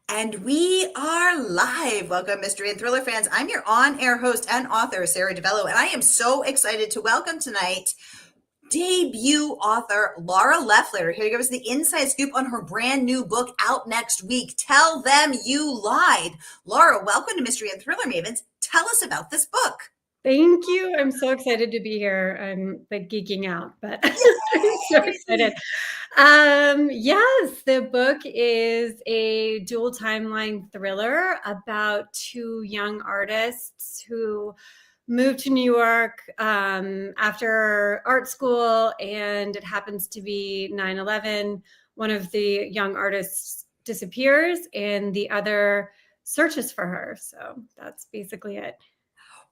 And we are live. Welcome, mystery and thriller fans. I'm your on-air host and author, Sara DiVello, and I am so excited to welcome tonight debut author Laura Leffler here to give us the inside scoop on her brand new book out next week. Tell Them You Lied. Laura, welcome to Mystery and Thriller Mavens. Tell us about this book. Thank you. I'm so excited to be here. I'm like geeking out, but I'm so excited. Yes, the book is a dual timeline thriller about two young artists who moved to New York after art school, and it happens to be 9/11. One of the young artists disappears, and the other searches for her. So that's basically it.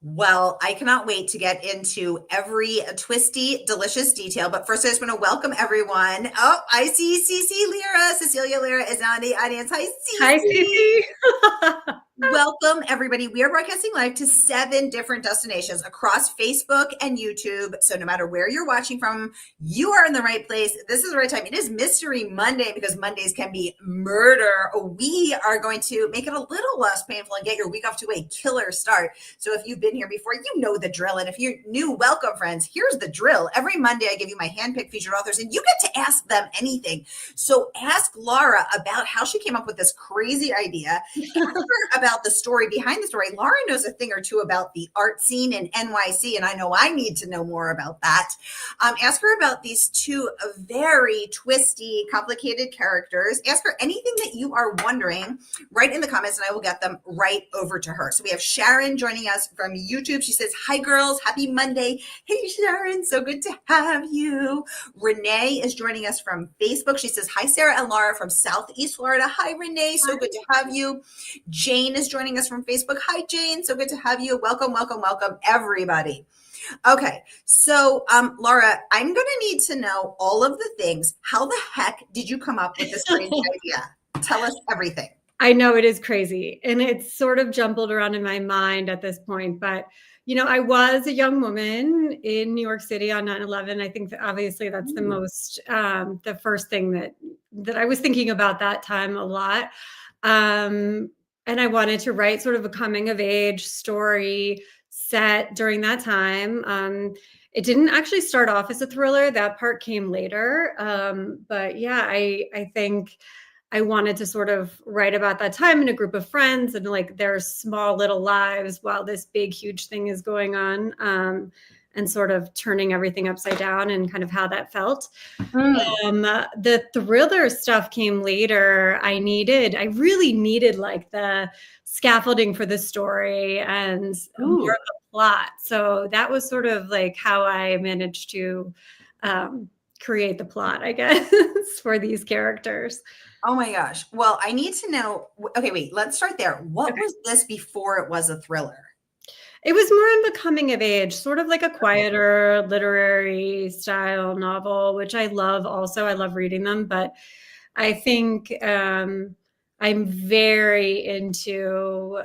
Well, I cannot wait to get into every twisty, delicious detail. But first, I just want to welcome everyone. Oh, I see Cecilia Lira is on the audience. Hi, Cece. Hi, Cece. Welcome, everybody. We are broadcasting live to 7 different destinations across Facebook and YouTube. So no matter where you're watching from, you are in the right place. This is the right time. It is Mystery Monday because Mondays can be murder. We are going to make it a little less painful and get your week off to a killer start. So if you've been here before, you know the drill. And if you're new, welcome, friends. Here's the drill. Every Monday, I give you my handpicked featured authors, and you get to ask them anything. So ask Laura about how she came up with this crazy idea. Ask her about the story behind the story. Laura knows a thing or two about the art scene in NYC, and I know I need to know more about that. Ask her about these two very twisty, complicated characters. Ask her anything that you are wondering. Write in the comments, and I will get them right over to her. So we have Sharon joining us from YouTube. She says, "Hi, girls. Happy Monday." Hey, Sharon. So good to have you. Renee is joining us from Facebook. She says, "Hi, Sarah and Laura from Southeast Florida." Hi, Renee. So good to have you. Jane is joining us from Facebook. Hi, Jane. So good to have you. Welcome, welcome, welcome, everybody. Okay, so Laura, I'm going to need to know all of the things. How the heck did you come up with this crazy idea? Tell us everything. I know it is crazy, and it's sort of jumbled around in my mind at this point, but I was a young woman in New York City on 9/11. I think that obviously that's the most, the first thing that I was thinking about that time a lot. And I wanted to write sort of a coming of age story set during that time. It didn't actually start off as a thriller. That part came later. But yeah, I think I wanted to sort of write about that time in a group of friends and like their small little lives while this big, huge thing is going on, and sort of turning everything upside down and kind of how that felt. The thriller stuff came later. I really needed like the scaffolding for the story and more of the plot. So that was sort of like how I managed to create the plot, I guess, for these characters. Oh my gosh. Well, I need to know. Okay, wait, let's start there. What was this before it was a thriller? It was more of a coming of age, sort of like a quieter literary style novel, which I love also. I love reading them, but I think I'm very into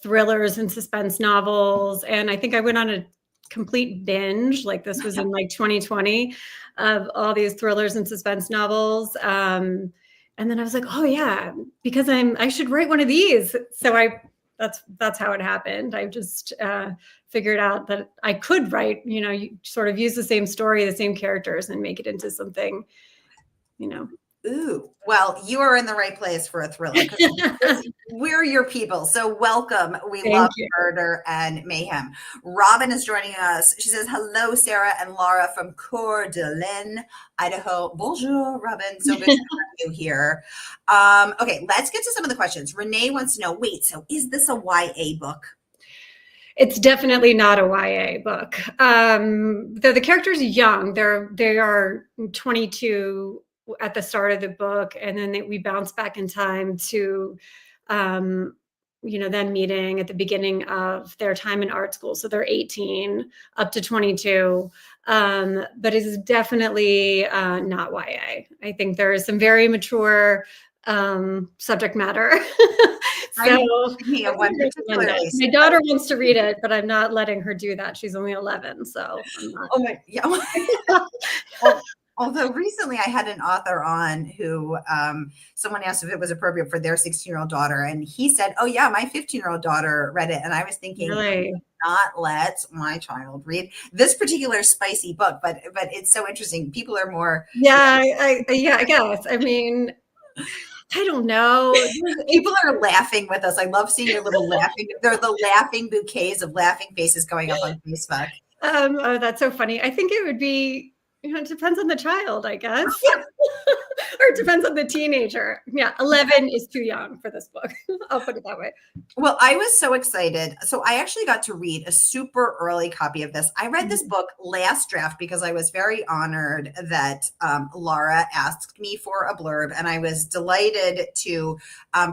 thrillers and suspense novels. And I think I went on a complete binge, like this was in like 2020, of all these thrillers and suspense novels. And then I was like, oh yeah, because I should write one of these. So that's how it happened. I just figured out that I could write, you sort of use the same story, the same characters, and make it into something, Ooh, well, you are in the right place for a thriller. We're your people. So welcome. We love murder and mayhem. Robin is joining us. She says, "Hello, Sarah and Laura from Coeur d'Alene, Idaho." Bonjour, Robin. So good to have you here. Okay, let's get to some of the questions. Renee wants to know, wait, so is this a YA book? It's definitely not a YA book. Though the characters are young, they are 22 at the start of the book, and then we bounce back in time to them meeting at the beginning of their time in art school. So they're 18 up to 22, but it's definitely not YA. I think there is some very mature subject matter. So my daughter wants to read it, but I'm not letting her do that. She's only 11, so I'm not. Oh my, yeah. Although recently I had an author on who someone asked if it was appropriate for their 16-year-old daughter, and he said, "Oh yeah, my 15-year-old daughter read it." And I was thinking, Really? not let my child read this particular spicy book, but it's so interesting. People are more, Yeah, yeah, I guess. I mean, I don't know. people are laughing with us. I love seeing your little laughing. They're the laughing bouquets of laughing faces going up on Facebook. Oh, that's so funny. I think it would be, it depends on the child, I guess. Or it depends on the teenager. Yeah, 11 is too young for this book. I'll put it that way. Well, I was so excited. So I actually got to read a super early copy of this. I read this book last draft because I was very honored that Laura asked me for a blurb, and I was delighted to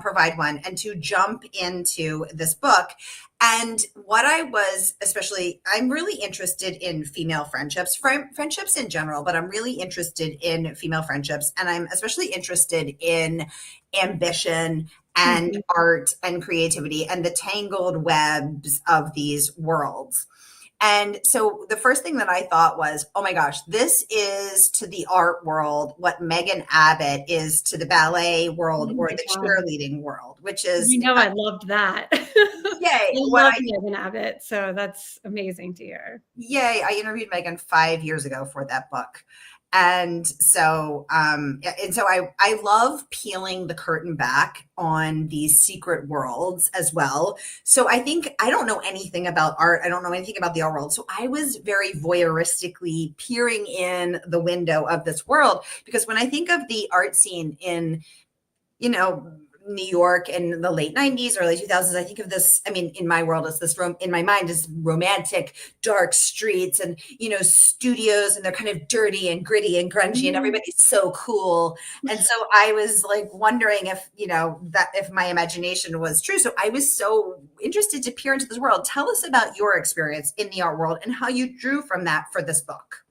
provide one and to jump into this book. And what I was especially, I'm really interested in female friendships, friendships in general, but I'm really interested in female friendships. And I'm especially interested in ambition and art and creativity and the tangled webs of these worlds. And so the first thing that I thought was, oh my gosh, this is to the art world what Megan Abbott is to the ballet world or the cheerleading world, which is, I loved that. yay. I love Megan Abbott, so that's amazing to hear. Yay. I interviewed Megan 5 years ago for that book. And so I love peeling the curtain back on these secret worlds as well. So I think I don't know anything about art. I don't know anything about the art world. So I was very voyeuristically peering in the window of this world, because when I think of the art scene in, New York in the late 90s, early 2000s, I think of this, I mean, in my world, it's this in my mind is romantic, dark streets and, studios, and they're kind of dirty and gritty and grungy and everybody's so cool. And so I was like wondering if, that if my imagination was true. So I was so interested to peer into this world. Tell us about your experience in the art world and how you drew from that for this book.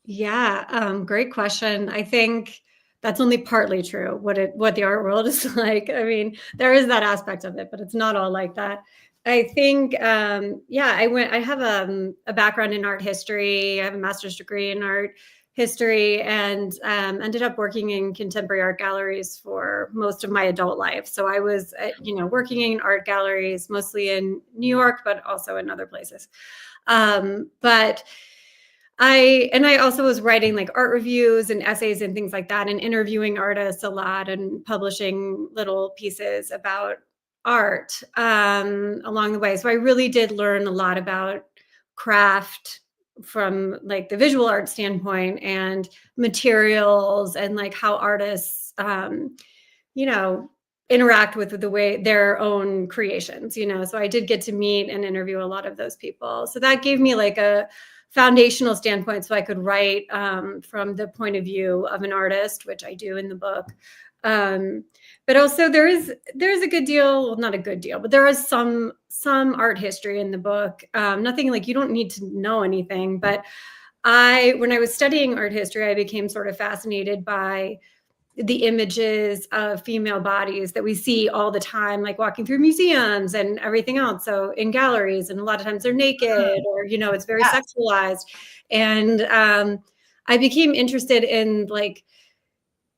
Yeah, great question. I think that's only partly true, what the art world is like. I mean, there is that aspect of it, but it's not all like that. I think, I have a background in art history. I have a master's degree in art history, and ended up working in contemporary art galleries for most of my adult life. So I was, working in art galleries, mostly in New York, but also in other places. But I also was writing like art reviews and essays and things like that, and interviewing artists a lot and publishing little pieces about art along the way. So I really did learn a lot about craft from like the visual art standpoint, and materials, and like how artists, you know, interact with the way their own creations, So I did get to meet and interview a lot of those people. So that gave me like a foundational standpoint, so I could write from the point of view of an artist, which I do in the book. But also there's a good deal, well, not a good deal, but there is some art history in the book. Nothing like, you don't need to know anything, but when I was studying art history, I became sort of fascinated by the images of female bodies that we see all the time, like walking through museums and everything else. So in galleries, and a lot of times they're naked, or, it's very sexualized. And I became interested in like,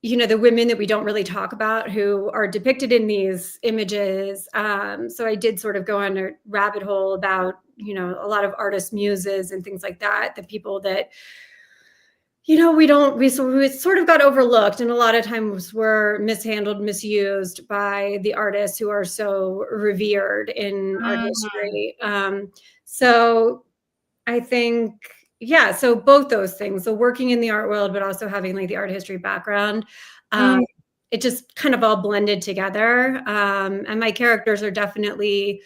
the women that we don't really talk about who are depicted in these images. So I did sort of go on a rabbit hole about, a lot of artist muses and things like that, the people that, we sort of got overlooked, and a lot of times were mishandled, misused by the artists who are so revered in art history. So I think, so both those things, so working in the art world, but also having like the art history background, it just kind of all blended together. And my characters are definitely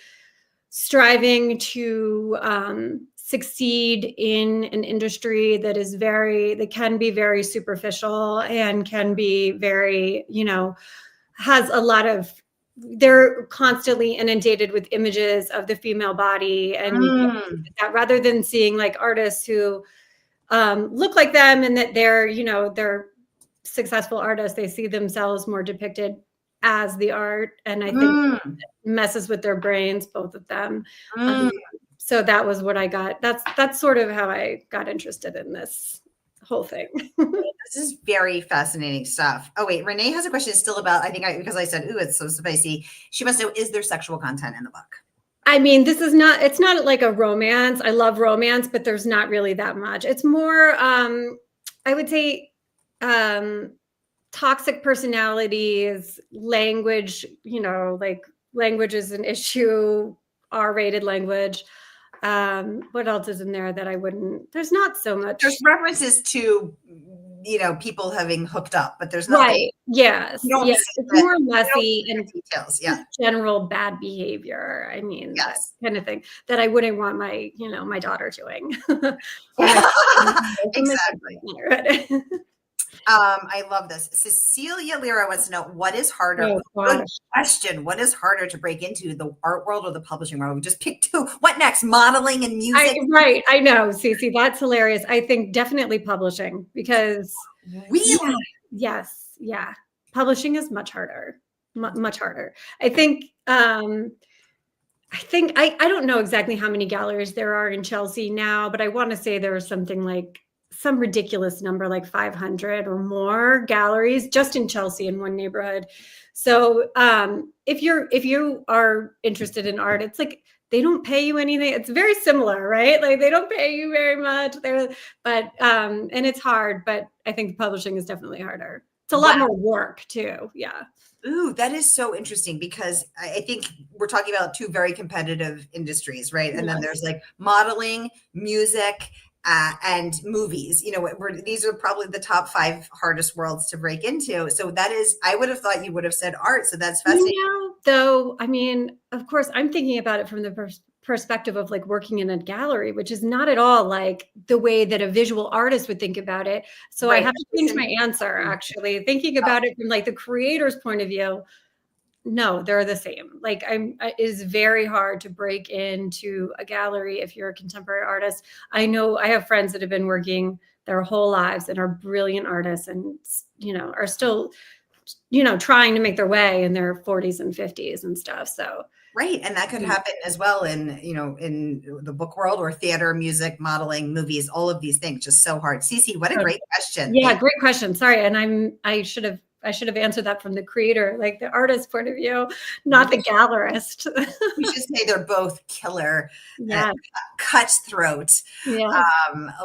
striving to succeed in an industry that can be very superficial, and can be very, has a lot of, they're constantly inundated with images of the female body, and that rather than seeing like artists who look like them, and that they're successful artists, they see themselves more depicted as the art. And I think messes with their brains, both of them. So that was what I got. That's sort of how I got interested in this whole thing. This is very fascinating stuff. Oh wait, Renee has a question still about, because I said, ooh, it's so spicy. She must know, is there sexual content in the book? I mean, it's not like a romance. I love romance, but there's not really that much. It's more, I would say, toxic personalities, language, like language is an issue, R-rated language. What else is in there that I wouldn't, there's not so much. There's references to, people having hooked up, but there's nothing. Right. Yes. Yes. It's more messy and details. Yeah. General bad behavior. I mean, yes. That kind of thing that I wouldn't want my daughter doing. Exactly. I love this. Cecilia Lira wants to know, what is harder? Oh, good question. What is harder to break into, the art world or the publishing world? We just picked two. What next? Modeling and music? Right. I know, Cece. That's hilarious. I think definitely publishing, because really? Yes. Yeah. Publishing is much harder. Much harder. I think I don't know exactly how many galleries there are in Chelsea now, but I want to say there was something like some ridiculous number, like 500 or more galleries just in Chelsea in one neighborhood. So if you are interested in art, it's like they don't pay you anything. It's very similar, right? Like they don't pay you very much. And it's hard, but I think publishing is definitely harder. It's a lot more work too. Yeah. Ooh, that is so interesting, because I think we're talking about two very competitive industries, right? And then there's like modeling, music, and movies. These are probably the top 5 hardest worlds to break into. So that is, I would have thought you would have said art. So that's fascinating. Though, I mean, of course, I'm thinking about it from the perspective of like working in a gallery, which is not at all like the way that a visual artist would think about it. So I have to change my answer, actually. Thinking about it from like the creator's point of view, no, they're the same. Like it is very hard to break into a gallery if you're a contemporary artist. I know I have friends that have been working their whole lives and are brilliant artists and, are still, trying to make their way in their 40s and 50s and stuff. So. Right. And that could happen as well in the book world, or theater, music, modeling, movies, all of these things. Just so hard. Cece, what a great question. Yeah, great question. Sorry. And I should have answered that from the creator, like the artist point of view, not the gallerist. We should say they're both killer, cutthroat,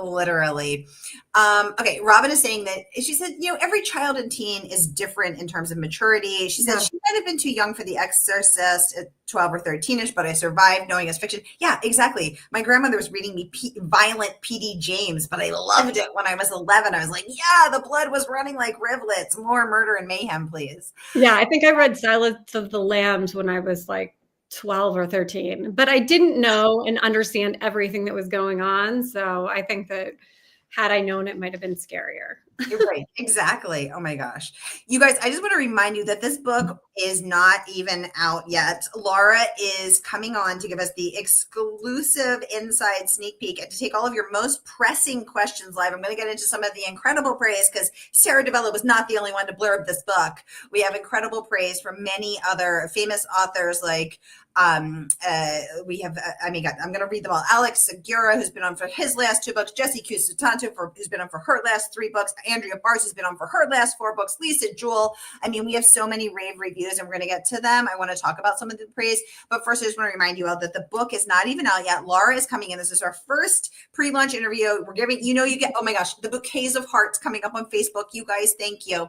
literally. Okay, Robin is saying that, she said, every child and teen is different in terms of maturity. She said she might have been too young for The Exorcist at 12 or 13ish, but I survived knowing it's fiction. Yeah, exactly. My grandmother was reading me violent P.D. James, but I loved it when I was 11. I was like, yeah, the blood was running like rivulets. More murder and mayhem, please. Yeah, I think I read Silence of the Lambs when I was like 12 or 13, but I didn't know and understand everything that was going on. So I think that had I known, it might have been scarier. You're right. Exactly. Oh my gosh. You guys, I just want to remind you that this book is not even out yet. Laura is coming on to give us the exclusive inside sneak peek and to take all of your most pressing questions live. I'm going to get into some of the incredible praise, because Sara DiVello was not the only one to blurb this book. We have incredible praise from many other famous authors, like we have, I'm going to read them all. Alex Segura, who's been on for his last 2 books. Jessie Cusitanto, who's been on for her last 3 books. Andrea Bars has been on for her last 4 books. Lisa Jewell. I mean, we have so many rave reviews, and we're going to get to them. I want to talk about some of the praise, but first I just want to remind you all that the book is not even out yet. Laura is coming in. This is our first pre-launch interview. We're giving, you get, oh my gosh, the bouquets of hearts coming up on Facebook. You guys, thank you.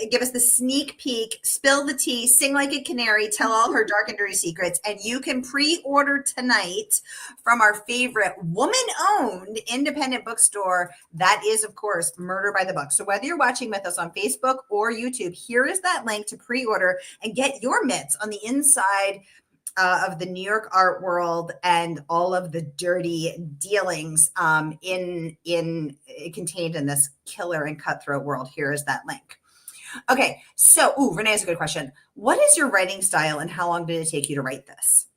Give us the sneak peek, spill the tea, sing like a canary, tell all her dark and dirty secrets, and you can pre-order tonight from our favorite woman-owned independent bookstore. That is, of course, Murder by the Book. So whether you're watching with us on Facebook or YouTube, here is that link to pre-order and get your mitts on the inside of the New York art world and all of the dirty dealings contained in this killer and cutthroat world. Here is that link. Okay, so Renee has a good question. What is your writing style, and how long did it take you to write this?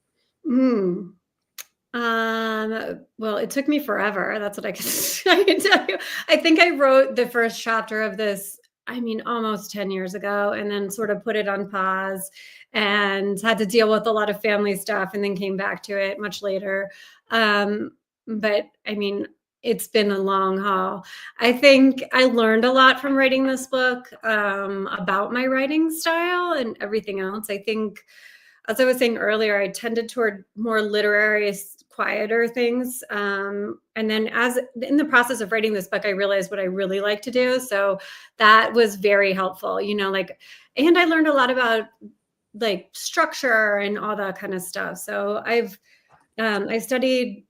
Well, it took me forever. That's what I can tell you. I think I wrote the first chapter of this, almost 10 years ago, and then sort of put it on pause and had to deal with a lot of family stuff, and then came back to it much later. But it's been a long haul. I think I learned a lot from writing this book, about my writing style and everything else. I think, as I was saying earlier, I tended toward more literary, quieter things. And then as in the process of writing this book, I realized what I really like to do. So that was very helpful, and I learned a lot about like structure and all that kind of stuff. So I studied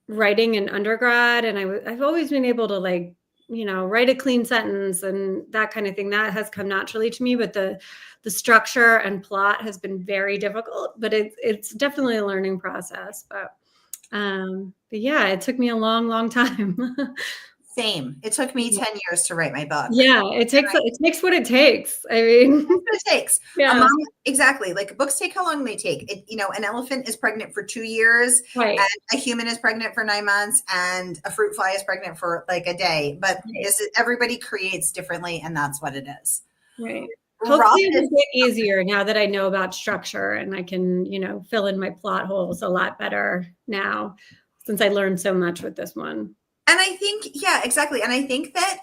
writing in undergrad, and I've always been able to write a clean sentence and that kind of thing. That has come naturally to me, but the structure and plot has been very difficult, but it's definitely a learning process. But yeah, it took me a long, long time. Same. It took me 10 years to write my book. Yeah, it takes what it takes. I mean, That's what it takes. yeah, Exactly. Like books take how long they take. An elephant is pregnant for 2 years, right. and a human is pregnant for 9 months, and a fruit fly is pregnant for like a day. But everybody creates differently, and that's what it is. Right. Hopefully it'll get easier now that I know about structure, and I can, fill in my plot holes a lot better now, since I learned so much with this one. And I think, yeah, exactly. And I think that,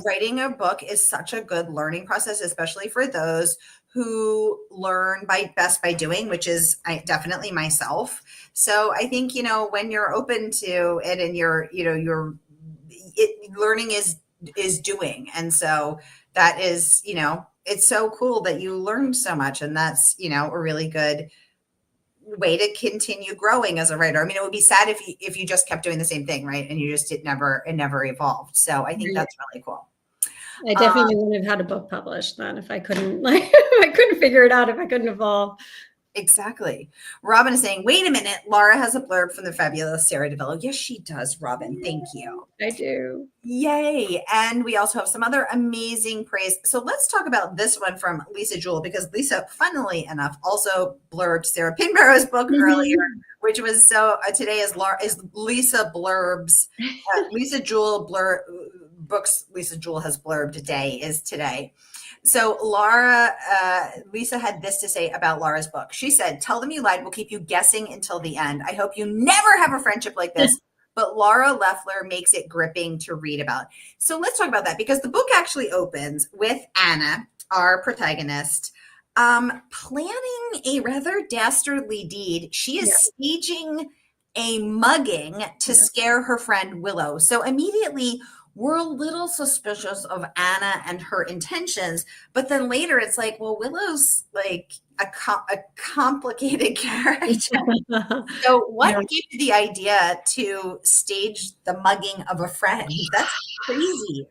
writing a book is such a good learning process, especially for those who learn best by doing, which is definitely myself. So I think, when you're open to it and learning is doing. And so that is, it's so cool that you learned so much, and that's, a really good way to continue growing as a writer. I mean, it would be sad if you just kept doing the same thing, right? And you just it never evolved. So I think that's really cool. I definitely wouldn't have had a book published then if I couldn't if I couldn't figure it out, if I couldn't evolve. Exactly. Robin is saying, wait a minute, Laura has a blurb from the fabulous Sara DiVello. Yes, she does, Robin. Thank you. I do. Yay. And we also have some other amazing praise. So let's talk about this one from Lisa Jewell, because Lisa, funnily enough, also blurbed Sarah Pinbarrow's book earlier, which was today is Lisa blurbs. Lisa Jewell books Lisa Jewell has blurbed today is today. So Lisa had this to say about Laura's book. She said, "Tell them you lied. We'll keep you guessing until the end. I hope you never have a friendship like this." But Laura Leffler makes it gripping to read about. So let's talk about that, because the book actually opens with Anna, our protagonist, planning a rather dastardly deed. She is staging a mugging to scare her friend Willow. So immediately we're a little suspicious of Anna and her intentions, but then later it's like, well, Willow's like a complicated character. So what gave you the idea to stage the mugging of a friend? That's crazy.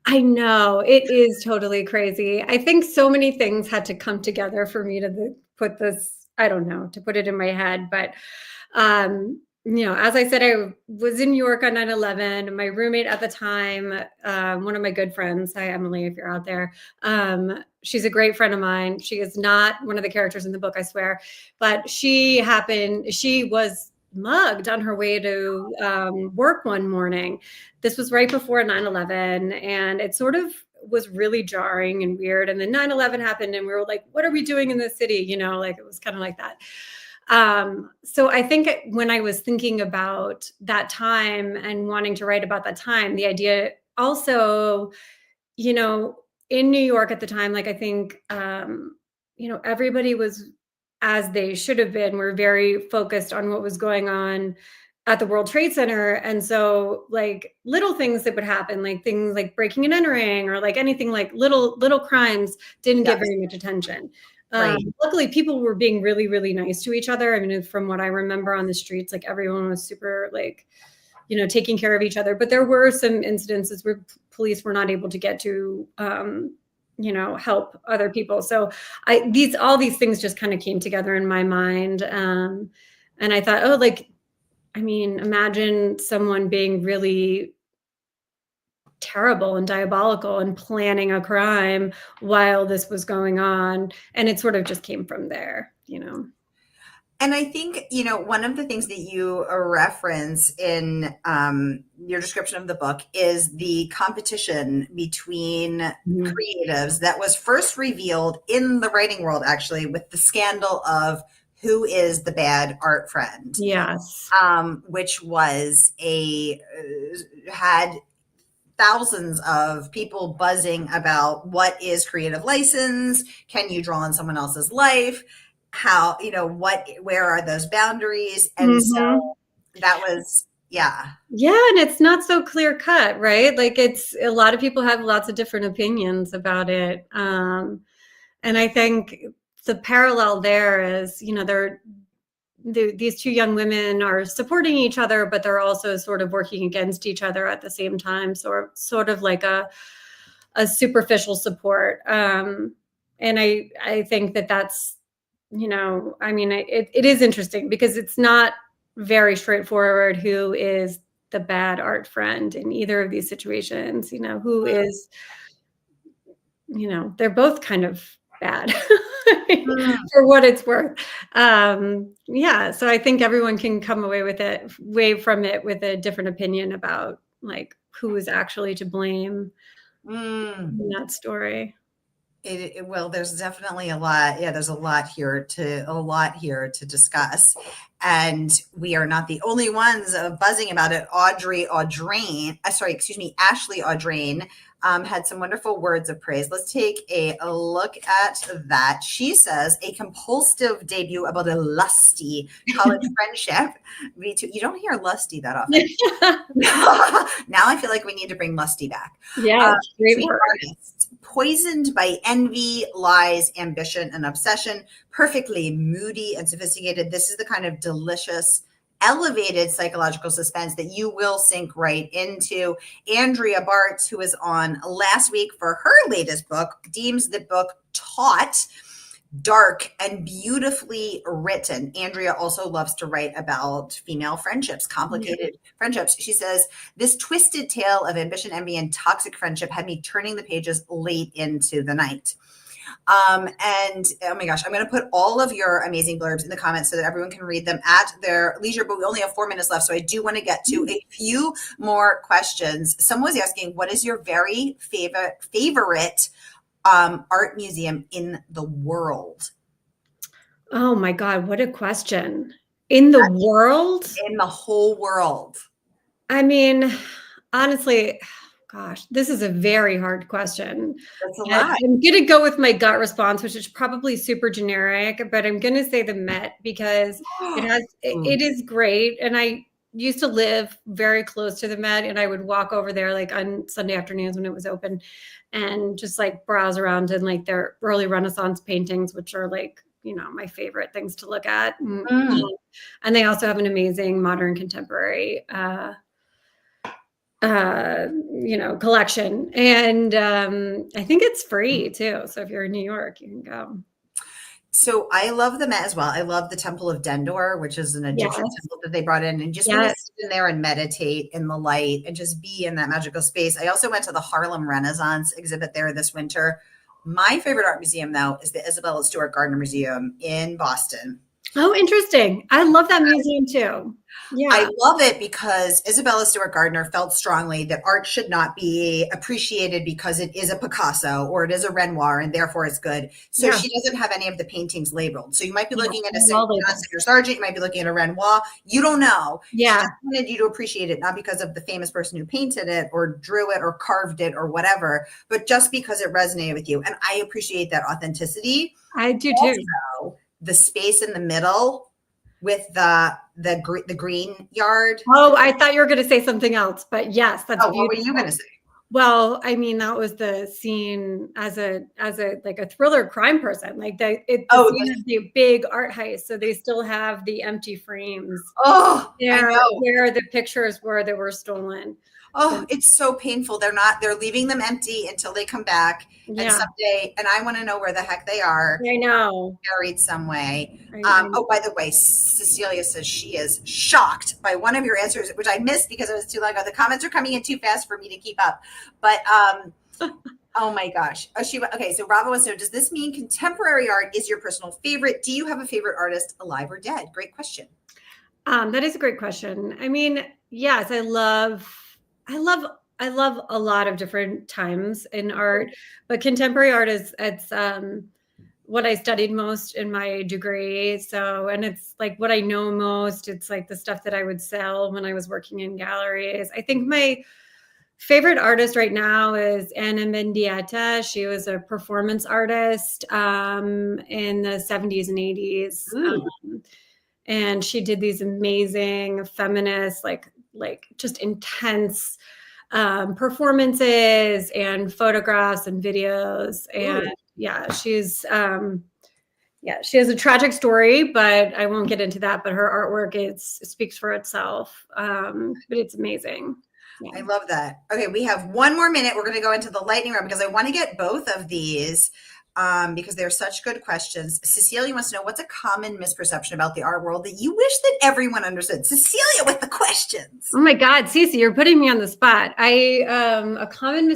I know, it is totally crazy. I think so many things had to come together for me to put this, I don't know, to put it in my head. But as I said, I was in New York on 9/11. My roommate at the time, one of my good friends, hi, Emily, if you're out there. She's a great friend of mine. She is not one of the characters in the book, I swear. But she was mugged on her way to work one morning. This was right before 9/11. And it sort of was really jarring and weird. And then 9/11 happened, and we were like, what are we doing in this city? It was kind of like that. So I think when I was thinking about that time and wanting to write about that time, the idea also, in New York at the time, I think, everybody was, as they should have been, were very focused on what was going on at the World Trade Center. And so little things that would happen, like things like breaking and entering, or anything like little crimes didn't get very much attention. Right. Luckily, people were being really, really nice to each other. I mean, from what I remember on the streets, everyone was super taking care of each other. But there were some incidences where police were not able to get to, help other people. So all these things just kind of came together in my mind. And I thought, imagine someone being really terrible and diabolical and planning a crime while this was going on. And it sort of just came from there, And I think, one of the things that you reference in your description of the book is the competition between creatives that was first revealed in the writing world, actually, with the scandal of Who is the Bad Art Friend? Yes. Which was had thousands of people buzzing about what is creative license, can you draw on someone else's life, how, where are those boundaries? And Mm-hmm. so that was, yeah. Yeah, and it's not so clear cut, right? Like it's a lot of people have lots of different opinions about it. And I think the parallel there is, these two young women are supporting each other, but they're also sort of working against each other at the same time. So sort of like a superficial support. And I think that's, it is interesting because it's not very straightforward who is the bad art friend in either of these situations, who is, they're both kind of bad for what it's worth. Yeah. So I think everyone can come away from it with a different opinion about like who is actually to blame in that story. Well, there's definitely a lot. Yeah, there's a lot here to discuss, and we are not the only ones buzzing about it. Ashley Audrain had some wonderful words of praise. Let's take a look at that. She says a compulsive debut about a lusty college friendship. You don't hear lusty that often. Now I feel like we need to bring lusty back. Yeah, great Sweet word. artist, poisoned by envy, lies, ambition, and obsession, perfectly moody and sophisticated. This is the kind of delicious, elevated psychological suspense that you will sink right into. Andrea Bartz, who was on last week for her latest book, deems the book taut, dark, and beautifully written. Andrea also loves to write about female friendships, complicated friendships. She says, this twisted tale of ambition, envy, and toxic friendship had me turning the pages late into the night. And oh my gosh, I'm going to put all of your amazing blurbs in the comments so that everyone can read them at their leisure, but we only have 4 minutes left. So I do want to get to a few more questions. Someone was asking, what is your very favorite art museum in the world? Oh my God, what a question. In the world? In the whole world. I mean, honestly, gosh, this is a very hard question. That's a lot. I'm going to go with my gut response, which is probably super generic, but I'm going to say the Met because it is great. And I used to live very close to the Met, and I would walk over there like on Sunday afternoons when it was open and just like browse around in like their early Renaissance paintings, which are like, my favorite things to look at. And they also have an amazing modern contemporary collection. And I think it's free too. So if you're in New York, you can go. So I love the Met as well. I love the Temple of Dendor, which is an Egyptian temple that they brought in, and just want to sit in there and meditate in the light and just be in that magical space. I also went to the Harlem Renaissance exhibit there this winter. My favorite art museum, though, is the Isabella Stewart Gardner Museum in Boston. Oh, interesting. I love that museum too. Yeah. I love it because Isabella Stewart Gardner felt strongly that art should not be appreciated because it is a Picasso or it is a Renoir and therefore it's good. So she doesn't have any of the paintings labeled. So you might be looking at a Signature Sargent, you might be looking at a Renoir. You don't know. Yeah. She just wanted you to appreciate it, not because of the famous person who painted it or drew it or carved it or whatever, but just because it resonated with you. And I appreciate that authenticity. I do too. Also, the space in the middle with the green yard. Oh, I thought you were going to say something else, but yes, that's beautiful. What were you going to say? Well, I mean, that was the scene as a like a thriller crime person, like the scene of the big art heist. So they still have the empty frames. Where the pictures were that were stolen. Oh, it's so painful. They're leaving them empty until they come back. And someday, and I want to know where the heck they are. I know. Buried some way. Oh, by the way, Cecilia says she is shocked by one of your answers, which I missed because it was too long ago. The comments are coming in too fast for me to keep up. But oh my gosh. Okay, so Robin wants to know, does this mean contemporary art is your personal favorite? Do you have a favorite artist, alive or dead? Great question. That is a great question. I mean, yes, I love a lot of different times in art, but contemporary art it's what I studied most in my degree. So, and it's like what I know most. It's like the stuff that I would sell when I was working in galleries. I think my favorite artist right now is Anna Mendieta. She was a performance artist in the 70s and 80s. And she did these amazing feminist, like just intense performances and photographs and videos. And she has a tragic story, but I won't get into that. But her artwork speaks for itself. But it's amazing. Yeah. I love that. Okay, we have one more minute. We're going to go into the lightning round because I want to get both of these because they're such good questions. Cecilia wants to know, what's a common misperception about the art world that you wish that everyone understood? Cecilia with the questions. Oh my God, Cece, you're putting me on the spot. A common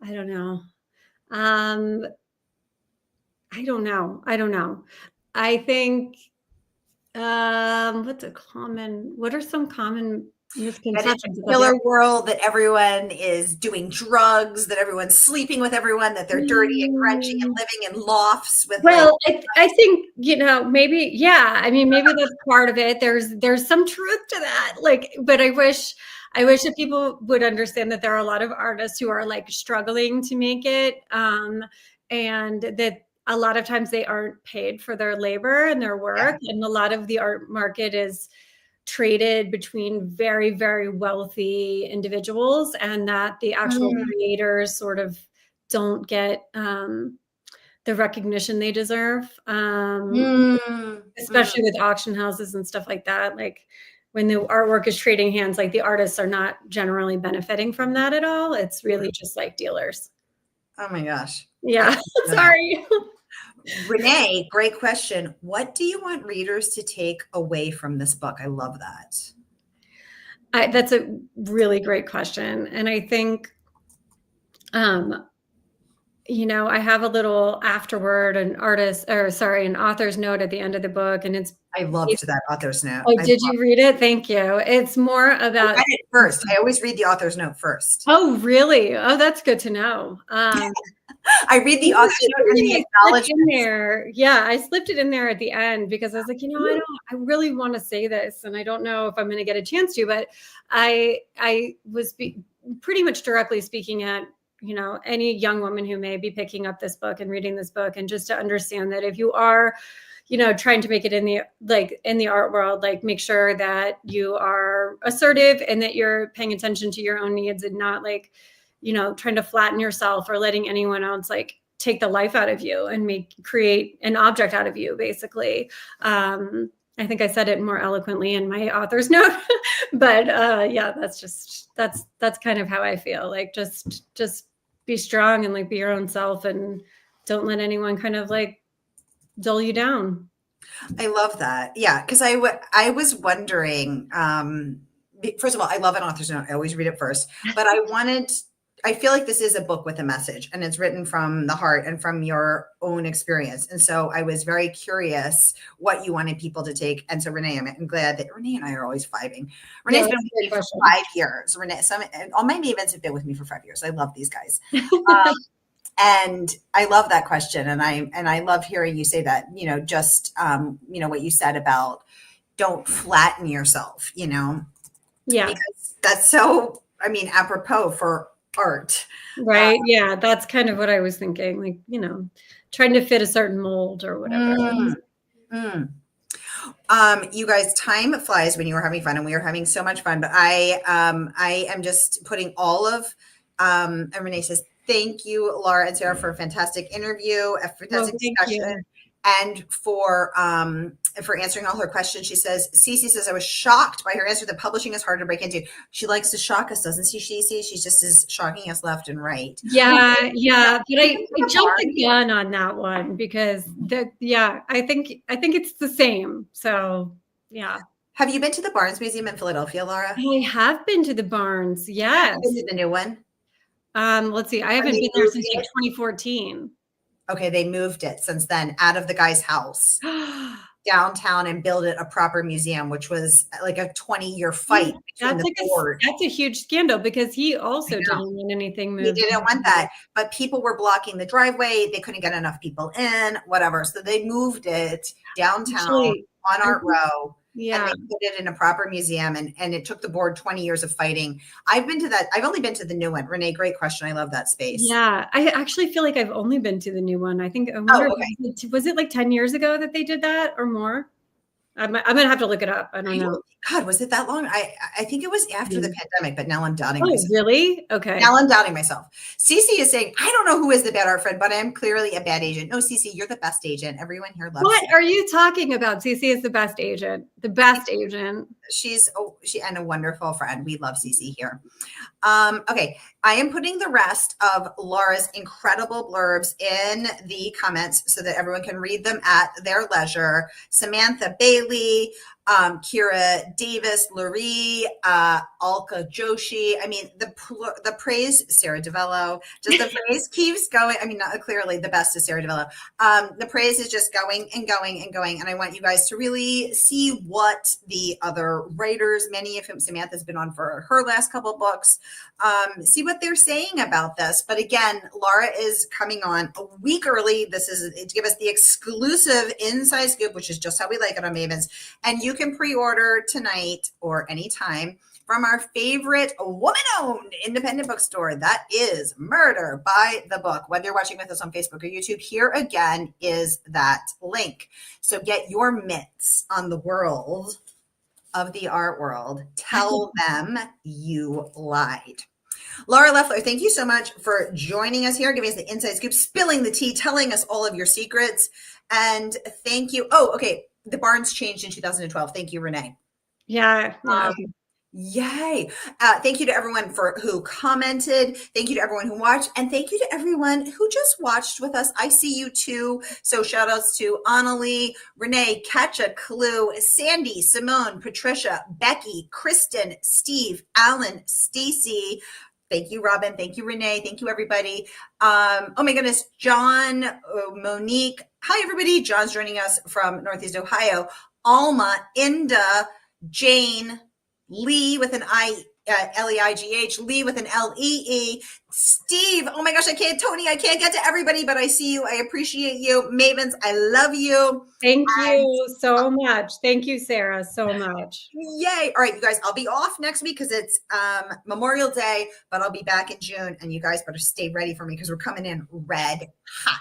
I don't know. I don't know. I think what are some common misconceptions? That killer world, that everyone is doing drugs, that everyone's sleeping with everyone, that they're dirty and grungy and living in lofts with. Well, I think, maybe, yeah. I mean, maybe that's part of it. There's some truth to that. But I wish that people would understand that there are a lot of artists who are like struggling to make it, and that a lot of times they aren't paid for their labor and their work. Yeah. And a lot of the art market is traded between very, very wealthy individuals, and that the actual creators sort of don't get the recognition they deserve, especially with auction houses and stuff like that. Like when the artwork is trading hands, like the artists are not generally benefiting from that at all. It's really just like dealers. Oh my gosh. Yeah. Sorry. Renee, great question. What do you want readers to take away from this book? I love that. That's a really great question. And I think, I have a little afterward, an author's note at the end of the book. And I loved that author's note. Oh, did you read it? Thank you. It's more about. I read it first. I always read the author's note first. Oh, really? Oh, that's good to know. I read the author's note and the acknowledgement there. Yeah, I slipped it in there at the end because I was like, I really want to say this, and I don't know if I'm going to get a chance to. But I was pretty much directly speaking at any young woman who may be picking up this book and reading this book, and just to understand that if you are trying to make it in the art world, like make sure that you are assertive and that you're paying attention to your own needs and not trying to flatten yourself or letting anyone else take the life out of you and create an object out of you, basically. I think I said it more eloquently in my author's note, but yeah, that's kind of how I feel. Like just be strong and be your own self, and don't let anyone kind of dull you down. I love that. Yeah. Cause I was wondering, first of all, I love an author's note. I always read it first, but I feel like this is a book with a message, and it's written from the heart and from your own experience. And so I was very curious what you wanted people to take. And so Renee, I'm glad that Renee and I are always vibing. Renee's been with me for 5 years. Renee, all my mavens have been with me for 5 years. I love these guys. And I love that question. And I love hearing you say that, what you said about don't flatten yourself, Yeah. Because that's so, apropos for art. Right. Yeah. That's kind of what I was thinking, trying to fit a certain mold or whatever. You guys, time flies when you are having fun, and we are having so much fun, but I am just putting all of, and Renee says, thank you, Laura and Sara, for a fantastic interview, a fantastic discussion, and for answering all her questions. She says, Cece says, I was shocked by her answer that publishing is hard to break into. She likes to shock us, doesn't she, Cece? She's just as shocking us left and right. Yeah. But I jumped the gun on that one because I think it's the same. So yeah. Have you been to the Barnes Museum in Philadelphia, Laura? I have been to the Barnes. Yes. Is it the new one? Let's see. I haven't been there since 2014. Okay, they moved it since then out of the guy's house. downtown and build it a proper museum, which was like a 20-year fight between That's the board. that's a huge scandal because he also I know. didn't want anything He moved. didn't want that, but people were blocking the driveway. They couldn't get enough people in, whatever. So they moved it downtown Actually, on Art Row, and yeah. they put it in a proper museum. And it took the board 20 years of fighting. I've been to that. I've only been to the new one. Renee, great question. I love that space. Yeah, I actually feel like I've only been to the new one. I wonder, Oh, okay. was it like 10 years ago that they did that or more? I'm gonna have to look it up. I don't know. God, was it that long? I think it was after the pandemic, but now I'm doubting Oh, myself. really? Okay. Now I'm doubting myself. Cece is saying, I don't know who is the bad art friend, but I am clearly a bad agent. No, Cece, you're the best agent. Everyone here loves What you. are you talking about? Cece is the best agent. The best agent. She and a wonderful friend. We love Cece here. Okay, I am putting the rest of Laura's incredible blurbs in the comments so that everyone can read them at their leisure. Samantha Bailey, Kira Davis, Lurie, Alka Joshi. I mean, the praise, Sara DiVello, just the praise keeps going. I mean, not clearly the best is Sara DiVello. The praise is just going and going and going. And I want you guys to really see what the other writers, many of whom Samantha's been on for her last couple books, see what they're saying about this. But again, Laura is coming on a week early. This is to give us the exclusive inside scoop, which is just how we like it on Mavens. And you can pre-order tonight or anytime from our favorite woman-owned independent bookstore. That is Murder by the Book. Whether you're watching with us on Facebook or YouTube, here again is that link. So get your mitts on the world of the art world. Tell them you lied. Laura Leffler, thank you so much for joining us here, giving us the inside scoop, spilling the tea, telling us all of your secrets. And thank you. Oh, okay. The Barnes changed in 2012. Thank you, Renee. Yeah. Yay. Thank you to everyone who commented. Thank you to everyone who watched. And thank you to everyone who just watched with us. I see you too. So shout outs to Annalie, Renee, Katja, Clue, Sandy, Simone, Patricia, Becky, Kristen, Steve, Alan, Stacy. Thank you, Robin. Thank you, Renee. Thank you, everybody. Oh my goodness. John, Monique. Hi, everybody. John's joining us from Northeast Ohio. Alma, Inda, Jane, Lee with an Leigh, Lee with an Lee, Steve. Oh my gosh, Tony, I can't get to everybody, but I see you. I appreciate you. Mavens, I love you. Thank you so much. Thank you, Sara, so much. Yay. All right, you guys, I'll be off next week because it's Memorial Day, but I'll be back in June, and you guys better stay ready for me because we're coming in red hot.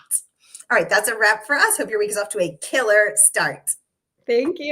All right, that's a wrap for us. Hope your week is off to a killer start. Thank you.